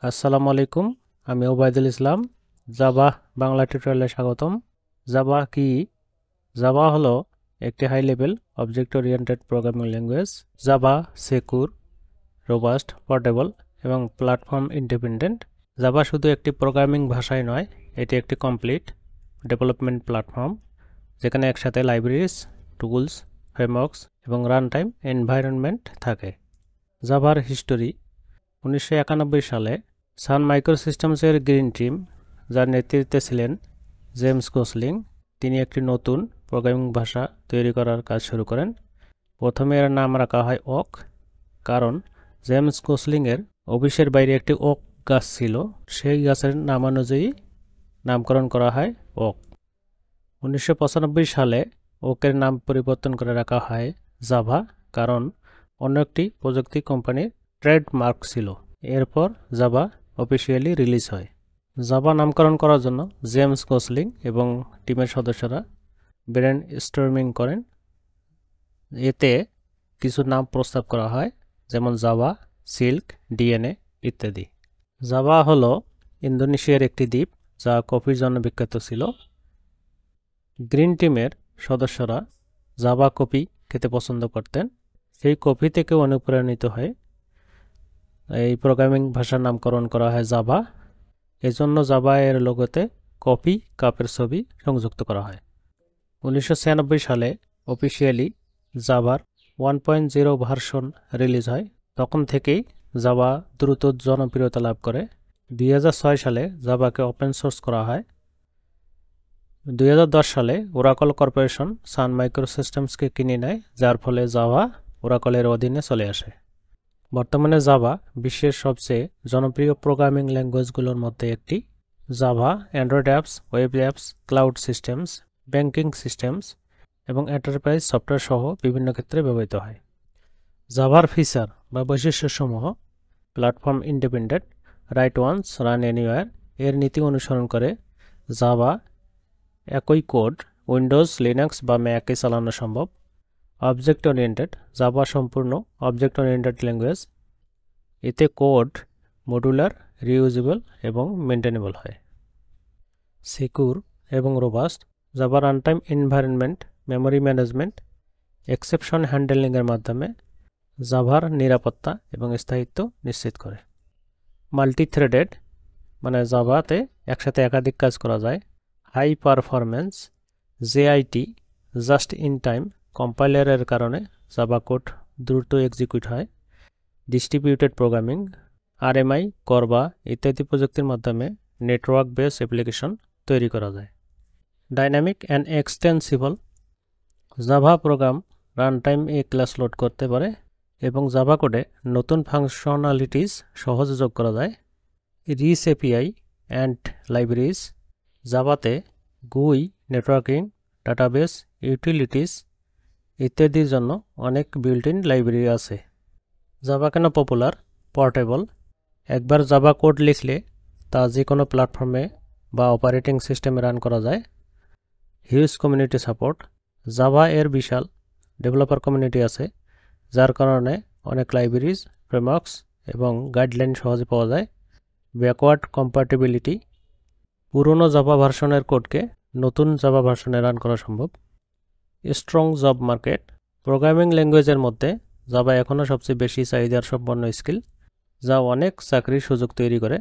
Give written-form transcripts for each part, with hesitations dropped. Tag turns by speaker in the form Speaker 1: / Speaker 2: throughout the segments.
Speaker 1: আসসালামু আলাইকুম। আমি ওবায়দুল ইসলাম। জাভা বাংলা টিউটোরিয়ালে স্বাগতম। জাভা কি? জাভা হলো একটি high level object oriented programming language. Java secure, robust, portable এবং প্ল্যাটফর্ম ইন্ডিপেন্ডেন্ট। জাভা শুধু একটি প্রোগ্রামিং ভাষাই নয়, এটি একটি কমপ্লিট ডেভেলপমেন্ট প্ল্যাটফর্ম যেখানে একসাথে লাইব্রেরিজ, টুলস, ফ্রেমওয়ার্কস এবং রান টাইম এনভায়রনমেন্ট থাকে। জাভার হিস্টোরি: 1991 সালে সান মাইক্রোসিস্টেমসের গ্রিন টিম, যার নেতৃত্বে ছিলেন জেমস গোসলিং, তিনি একটি নতুন প্রোগ্রামিং ভাষা তৈরি করার কাজ শুরু করেন। প্রথমে এর নাম রাখা হয় ওক, কারণ জেমস গোসলিংয়ের অফিসের বাইরে একটি ওক গাছ ছিল, সেই গাছের নামানুযায়ী নামকরণ করা হয় ওক। 1995 সালে ওকের নাম পরিবর্তন করে রাখা হয় জাভা, কারণ অন্য একটি প্রযুক্তি কোম্পানির ট্রেডমার্ক ছিল। এরপর জাভা অফিসিয়ালি রিলিজ হয়। জাভা নামকরণ করার জন্য জেমস গোসলিং এবং টিমের সদস্যরা ব্রেন স্টর্মিং করেন। এতে কিছু নাম প্রস্তাব করা হয়, যেমন জাভা, সিল্ক, ডিএনএ ইত্যাদি। জাভা হলো ইন্দোনেশিয়ার একটি দ্বীপ যা কফির জন্য বিখ্যাত ছিল। গ্রিন টিমের সদস্যরা জাভা কফি খেতে পছন্দ করতেন। সেই কফি থেকে অনুপ্রাণিত হয়ে এই প্রোগ্রামিং ভাষার নামকরণ করা হয় জাভা। এজন্য জাভা এর লোগোতে কফি কাপের ছবি সংযুক্ত করা হয়। 1996 সালে অফিসিয়ালি জাভার 1.0 ভার্সন রিলিজ হয়। তখন থেকেই জাভা দ্রুত জনপ্রিয়তা লাভ করে। 2006 সালে জাভাকে ওপেন সোর্স করা হয়। 2010 সালে ওরাকল কর্পোরেশন সান মাইক্রোসিস্টেমসকে কিনে নেয়, যার ফলে জাভা ওরাকলের অধীনে চলে আসে। বর্তমানে জাভা বিশ্বের সবচেয়ে জনপ্রিয় প্রোগ্রামিং ল্যাঙ্গুয়েজগুলোর মধ্যে একটি। Java android apps, web apps, cloud systems, banking systems এবং এন্টারপ্রাইজ সফটওয়্যার সহ বিভিন্ন ক্ষেত্রে ব্যবহৃত হয়। জাভার ফিচার বা বৈশিষ্ট্যসমূহ: platform independent, write once, run anywhere. এর নীতি অনুসরণ করে জাভা একই কোড উইন্ডোজ, লিনাক্স বা ম্যাকে চালানো সম্ভব। অবজেক্ট ওরিয়েন্টেড: জাভা সম্পূর্ণ অবজেক্ট ওরিয়েন্টেড ল্যাঙ্গুয়েজ। এতে কোড মডুলার, রিউজেবল এবং মেনটেনেবল হয়। সিকিউর এবং robust: Java runtime environment, memory management, exception হ্যান্ডেলিংয়ের মাধ্যমে জাভার নিরাপত্তা এবং স্থায়িত্ব নিশ্চিত করে। মাল্টি থ্রেডেড, মানে জাভাতে একসাথে একাধিক কাজ করা যায়। High performance, JIT, just in time কম্পাইলারের কারণে জাভা কোড দ্রুত এক্সিকিউট হয়। ডিস্ট্রিবিউটেড প্রোগ্রামিং, আরএমআই, করবা ইত্যাদি প্রযুক্তির মাধ্যমে নেটওয়ার্ক বেস অ্যাপ্লিকেশন তৈরি করা যায়। Dynamic and extensible, Java program run time এ ক্লাস লোড করতে পারে এবং জাভা কোডে নতুন ফাংশনালিটিস সহজে যোগ করা যায়। রিচ এপিআই অ্যান্ড লাইব্রেরিজ, জাভাতে গুই, নেটওয়ার্কিং, ডাটাবেস, ইউটিলিটিস ইত্যাদির জন্য অনেক বিল্ট ইন লাইব্রেরি আছে। জাভা কেন পপুলার? পোর্টেবল, একবার জাভা কোড লিখলে তা যে কোনো প্ল্যাটফর্মে বা অপারেটিং সিস্টেমে রান করা যায়। হিউজ কমিউনিটি সাপোর্ট, জাভা এর বিশাল ডেভেলপার কমিউনিটি আছে, যার কারণে অনেক লাইব্রেরিজ, ফ্রেমওয়ার্কস এবং গাইডলাইন সহজে পাওয়া যায়। ব্যাকওয়ার্ড কম্প্যাটিবিলিটি, পুরনো জাভা ভার্সনের কোডকে নতুন জাভা ভার্সনে রান করা সম্ভব। স্ট্রং জব মার্কেট, প্রোগ্রামিং ল্যাঙ্গুয়েজের মধ্যে জাভা এখনও সবচেয়ে বেশি চাহিদার সম্পন্ন স্কিল, যা অনেক চাকরির সুযোগ তৈরি করে।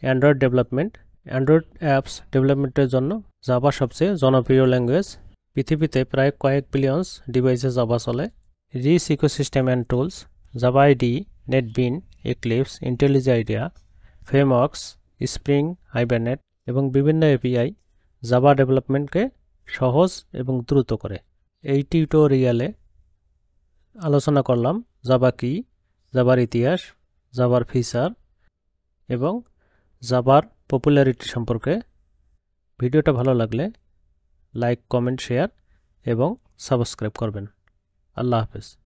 Speaker 1: অ্যান্ড্রয়েড ডেভেলপমেন্ট, অ্যান্ড্রয়েড অ্যাপস ডেভেলপমেন্টের জন্য জাভা সবচেয়ে জনপ্রিয় ল্যাঙ্গুয়েজ। পৃথিবীতে প্রায় কয়েক বিলিয়ন ডিভাইসে জাভা চলে। Rich ecosystem and tools, Java IDE, NetBeans, Eclipse, IntelliJ IDEA, frameworks, Spring, Hibernate এবং বিভিন্ন এপিআই জাভা ডেভেলপমেন্টকে সহজ এবং দ্রুত করে। এই টিউটোরিয়ালে আলোচনা করলাম জাভা কি, জাভার ইতিহাস, জাভার ফিচার এবং জাভার পপুলারিটি সম্পর্কে। ভিডিওটা ভালো লাগলে লাইক, কমেন্ট, শেয়ার এবং সাবস্ক্রাইব করবেন। আল্লাহ হাফেজ।